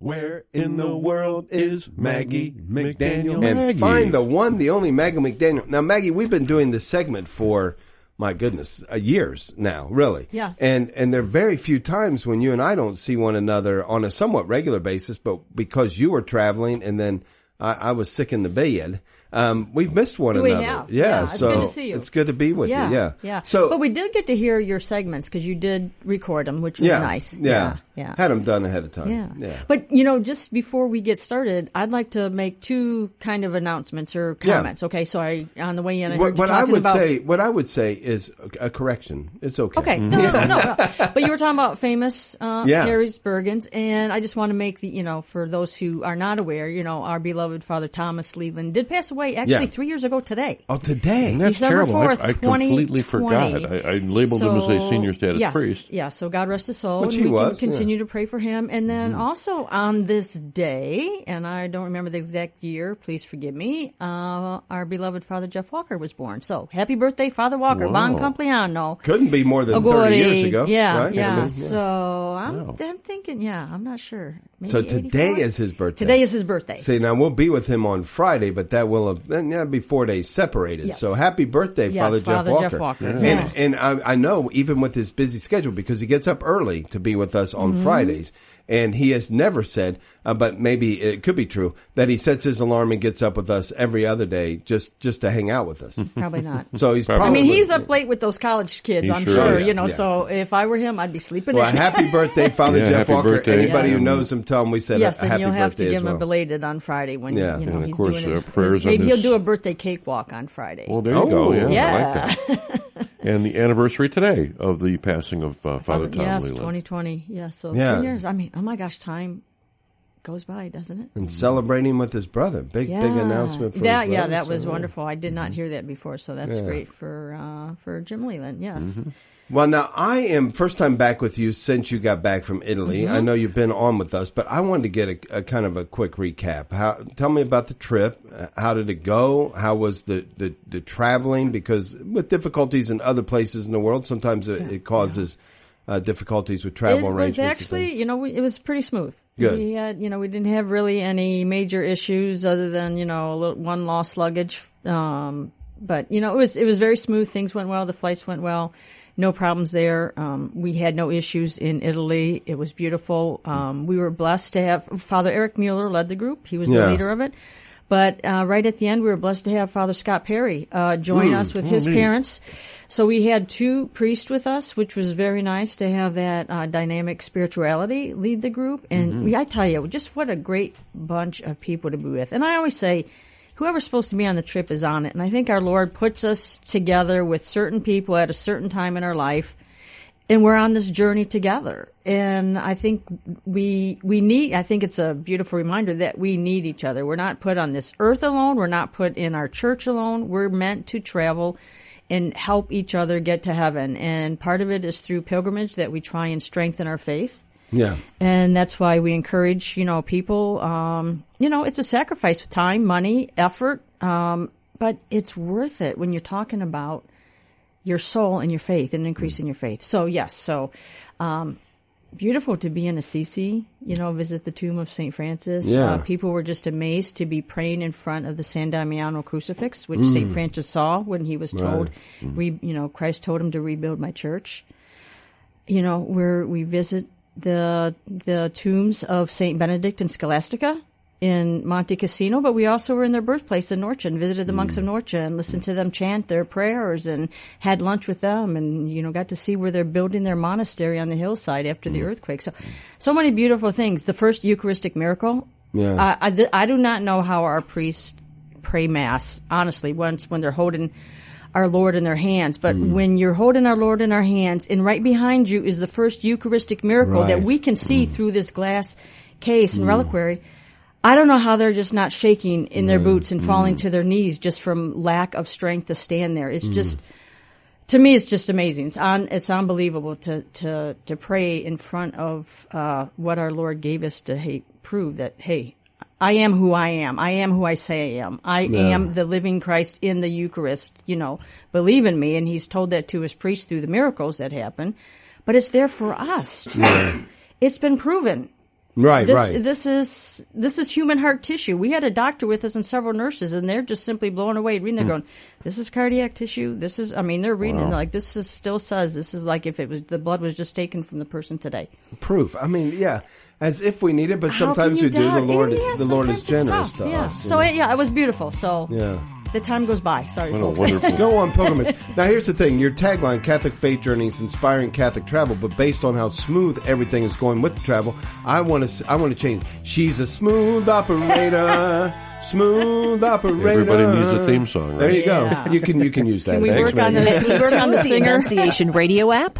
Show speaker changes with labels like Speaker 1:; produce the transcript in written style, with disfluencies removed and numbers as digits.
Speaker 1: Where in the world is Maggie McDaniel?
Speaker 2: And find the one, the only Maggie McDaniel. Now, Maggie, we've been doing this segment for, my goodness, years now, really.
Speaker 3: Yeah.
Speaker 2: And there are very few times when you and I don't see one another on a somewhat regular basis, but because you were traveling and then I was sick in the bed, we've missed one another.
Speaker 3: We have.
Speaker 2: Yeah,
Speaker 3: it's
Speaker 2: so
Speaker 3: good to see you.
Speaker 2: It's good to be with you. Yeah.
Speaker 3: Yeah.
Speaker 2: So,
Speaker 3: but we did get to hear your segments because you did record them, which was nice.
Speaker 2: Yeah.
Speaker 3: Yeah.
Speaker 2: Had them done ahead of time.
Speaker 3: Yeah. But, just before we get started, I'd like to make two kind of announcements or comments. Okay, so on the way in, I heard you talking about...
Speaker 2: What I would say is a correction. It's okay.
Speaker 3: Okay. No. But you were talking about famous Harrisburgans, and I just want to make for those who are not aware, our beloved Father Thomas Leland did pass away actually 3 years ago today.
Speaker 2: Oh, today?
Speaker 1: And that's
Speaker 3: December
Speaker 1: terrible.
Speaker 3: 4th,
Speaker 1: I completely
Speaker 3: 2020.
Speaker 1: forgot. I labeled him as a senior status priest.
Speaker 3: Yeah, so God rest his soul.
Speaker 2: Which
Speaker 3: and
Speaker 2: he
Speaker 3: we
Speaker 2: was.
Speaker 3: can continue to pray for him. And then also on this day, and I don't remember the exact year, please forgive me, our beloved Father Jeff Walker was born. So happy birthday, Father Walker.
Speaker 1: Wow.
Speaker 3: Bon compleanno.
Speaker 2: Couldn't be more than 30 years ago.
Speaker 3: Yeah,
Speaker 2: right?
Speaker 3: yeah. So I'm thinking, I'm not sure. Maybe
Speaker 2: So today
Speaker 3: 84?
Speaker 2: is his birthday.
Speaker 3: Today is his birthday.
Speaker 2: See, now we'll be with him on Friday, but that will be 4 days separated.
Speaker 3: Yes.
Speaker 2: So happy birthday,
Speaker 3: Yes,
Speaker 2: Father Jeff Walker.
Speaker 3: Yeah.
Speaker 2: Yeah. And I know even with his busy schedule, because he gets up early to be with us on Fridays, and he has never said, but maybe it could be true, that he sets his alarm and gets up with us every other day just to hang out with us.
Speaker 3: Probably not.
Speaker 2: So he's probably...
Speaker 3: I mean, he's up late with those college kids,
Speaker 1: He
Speaker 3: I'm
Speaker 1: sure
Speaker 3: sure,
Speaker 1: is.
Speaker 3: Yeah. So if I were him, I'd be sleeping
Speaker 2: Well,
Speaker 3: in.
Speaker 2: happy birthday, Father Jeff
Speaker 1: happy
Speaker 2: Walker.
Speaker 1: birthday.
Speaker 2: Anybody who
Speaker 1: Yeah.
Speaker 2: knows him, tell him we said
Speaker 3: Yes,
Speaker 2: a happy
Speaker 3: and you'll have
Speaker 2: birthday
Speaker 3: to give
Speaker 2: as
Speaker 3: him
Speaker 2: well.
Speaker 3: a belated on Friday when
Speaker 2: Yeah.
Speaker 1: And of
Speaker 3: he's
Speaker 1: course,
Speaker 3: doing his
Speaker 1: prayers on
Speaker 3: maybe
Speaker 1: his-
Speaker 3: he'll do a birthday cakewalk on Friday.
Speaker 1: Well, there you go. Yeah,
Speaker 3: yeah.
Speaker 1: I like that. And the anniversary today of the passing of Father Tom
Speaker 3: Yes,
Speaker 1: Leland.
Speaker 3: 2020. Yeah, so 3 years. I mean, oh my gosh, time goes by, doesn't it?
Speaker 2: And celebrating with his brother. Big announcement for his brother.
Speaker 3: Yeah, that was
Speaker 2: So,
Speaker 3: wonderful. I did not hear that before, so that's great for Jim Leland. Yes.
Speaker 2: Well, now I am first time back with you since you got back from Italy. I know you've been on with us, but I wanted to get a kind of a quick recap. Tell me about the trip. How did it go? How was the traveling? Because with difficulties in other places in the world, sometimes it causes difficulties with travel arrangements.
Speaker 3: It was actually, it was pretty smooth.
Speaker 2: Good.
Speaker 3: We had, we didn't have really any major issues other than, one lost luggage. But, it was very smooth. Things went well. The flights went well. No problems there. We had no issues in Italy. It was beautiful. We were blessed to have Father Eric Mueller led the group. He was the leader of it. But right at the end, we were blessed to have Father Scott Perry join us with his parents. So we had 2 priests with us, which was very nice to have that dynamic spirituality lead the group. And I tell you, just what a great bunch of people to be with. And I always say, whoever's supposed to be on the trip is on it. And I think our Lord puts us together with certain people at a certain time in our life, and we're on this journey together. And I think I think it's a beautiful reminder that we need each other. We're not put on this earth alone. We're not put in our church alone. We're meant to travel and help each other get to heaven. And part of it is through pilgrimage that we try and strengthen our faith.
Speaker 2: Yeah.
Speaker 3: And that's why we encourage, people, it's a sacrifice of time, money, effort, but it's worth it when you're talking about your soul and your faith and increasing your faith. So, yes, beautiful to be in Assisi, visit the tomb of St. Francis.
Speaker 2: Yeah.
Speaker 3: People were just amazed to be praying in front of the San Damiano crucifix, which St. Francis saw when he was told, Christ told him to rebuild my church. Where we visit the tombs of St. Benedict and Scholastica in Monte Cassino, but we also were in their birthplace in Norcia and visited the monks of Norcia and listened to them chant their prayers and had lunch with them and, got to see where they're building their monastery on the hillside after the earthquake. So many beautiful things. The first Eucharistic miracle.
Speaker 2: Yeah.
Speaker 3: I do not know how our priests pray Mass, honestly, when they're holding our Lord in their hands. But when you're holding our Lord in our hands, and right behind you is the first Eucharistic miracle that we can see through this glass case and reliquary, I don't know how they're just not shaking in their boots and falling to their knees just from lack of strength to stand there. It's just, to me, it's just amazing. It's unbelievable to pray in front of what our Lord gave us to prove that, hey, I am who I am. I am who I say I am. I am the living Christ in the Eucharist. Believe in me. And he's told that to his priests through the miracles that happen. But it's there for us, too. It's been proven.
Speaker 2: Right.
Speaker 3: This is human heart tissue. We had a doctor with us and several nurses, and they're just simply blown away reading. They're going, "This is cardiac tissue. This is." I mean, they're reading and like this is still says this is like if it was the blood was just taken from the person today.
Speaker 2: Proof. I mean, yeah, as if we need it, but sometimes we do. The Lord is generous to us.
Speaker 3: So it was beautiful. So
Speaker 2: yeah.
Speaker 3: The time goes by. Sorry,
Speaker 1: What a
Speaker 3: folks.
Speaker 1: wonderful.
Speaker 2: Go on pilgrimage. Now, here's the thing. Your tagline, Catholic Faith Journeys, Inspiring Catholic Travel, but based on how smooth everything is going with the travel, I want to change. She's a smooth operator. Smooth operator.
Speaker 1: Everybody needs a theme song, right?
Speaker 2: There you go.
Speaker 3: Yeah.
Speaker 2: You can use that.
Speaker 3: Can we
Speaker 2: Thanks,
Speaker 3: work on
Speaker 2: Maggie.
Speaker 3: the
Speaker 4: The Annunciation Radio app?